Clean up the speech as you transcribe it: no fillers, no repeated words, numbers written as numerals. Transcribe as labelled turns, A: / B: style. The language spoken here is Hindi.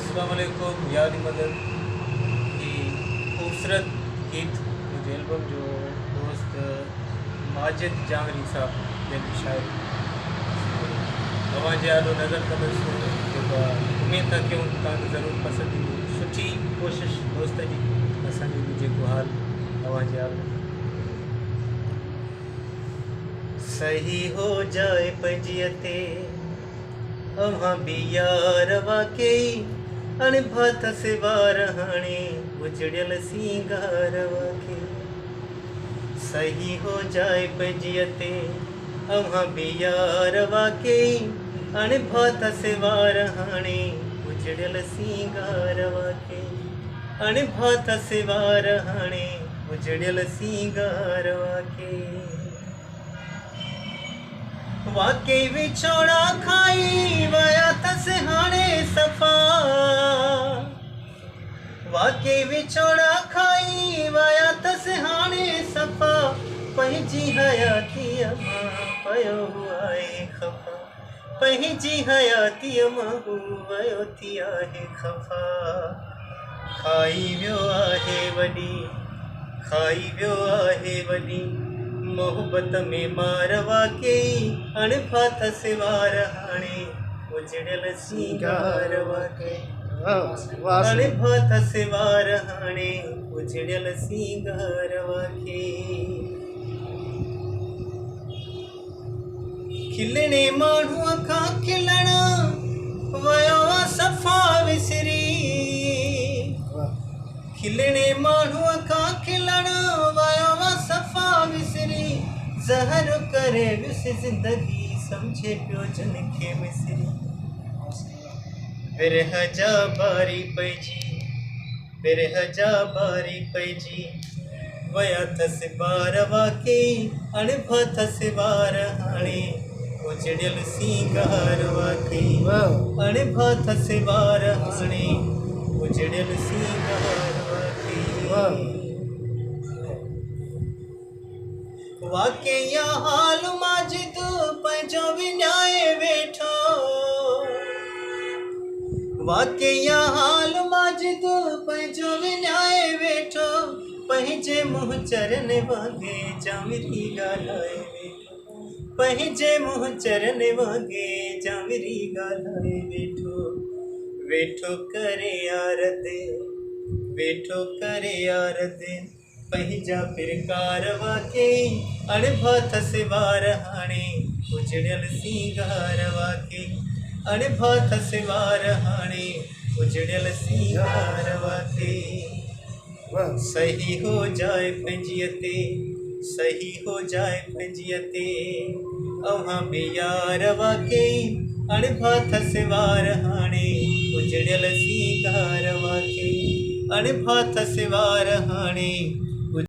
A: अस्सलाम वालेकुम याद मदद की खूबसूरत गीत मुझे एल्बम जो दोस्त माजिद जांगरी साहब मेरी शायद तव्हांजे आॾो नज़र कंदुसि जेका उमेद था कयूं तव्हांखे ज़रूरु पसंदि ईंदी। सुठी कोशिशि दोस्त जी, असांजो बि जेको हाल तव्हांजे आॾो सही हो जाए पंजियते अव्हां बि यार वाकई अणभात से वार हाणे उजड़ियल सींगार वाकई सही हो जाए पंजियते अव्हां बि यार वाकई अणभात से वार हाणे उजड़ियल सींगार वाकई अणभात से वार हाणे उजड़ियल सींगार वाकई वाकई विछोड़ा खाई वया तस हाणे सफ़ा वाकई विछोड़ा खाई वया तस हाणे सफ़ा पंहिंजी हयातीअ मां पयो आहे ख़फ़ा पंहिंजी हयातीअ मां वयो थी आहे ख़फ़ा खाई वियो आहे वॾी खाई वियो आहे वॾी मोहब्बत में मार वाकई अणभात से वार हाणे उजड़ियल सींगार वाकई अणभात से वार हाणे उजड़ियल सींगार वाकई खिलणे माण्हूअ खां खिलण वयो सफ़ा विसरी खिलणे माण्हूअ खां खिलण वयो सफ़ा विसरी ज़हर करे विस ज़िंदगी समझे पियो जन खे मिसरी विरह जा बारी पइजी विरह जा बारी पइजी वया थसि बार वाकई अणभात से वार हाणे उजड़ियल सींगार वाकई अणभात से वार हाणे उजड़ियल सींगार वाकई वाकई हाल माजिद पंहिंजो विञाए वेठो वाकई हाल माजिद पंहिंजो विञाए वेठो पंहिंजे मुंहुं चरन वांगे जामिरी ॻाल्हाए वेठो पंहिंजे मुंहुं चरन वांगे जामिरी ॻाल्हाए वेठो वेठो करे यार दे वेठो करे यार दे पंहिंजा फिरकार वाकई अणभात से वार हाणे उजड़ियल सींगार वाकई अणभात से वार हाणे उजड़ियल सींगार वाकई सही हो जाए पंजियते सही हो जाए पंजियते अव्हां बि यार वाकई अणभात से वार हाणे उजड़ियल सींगार वाकई अणभात से वार हाणे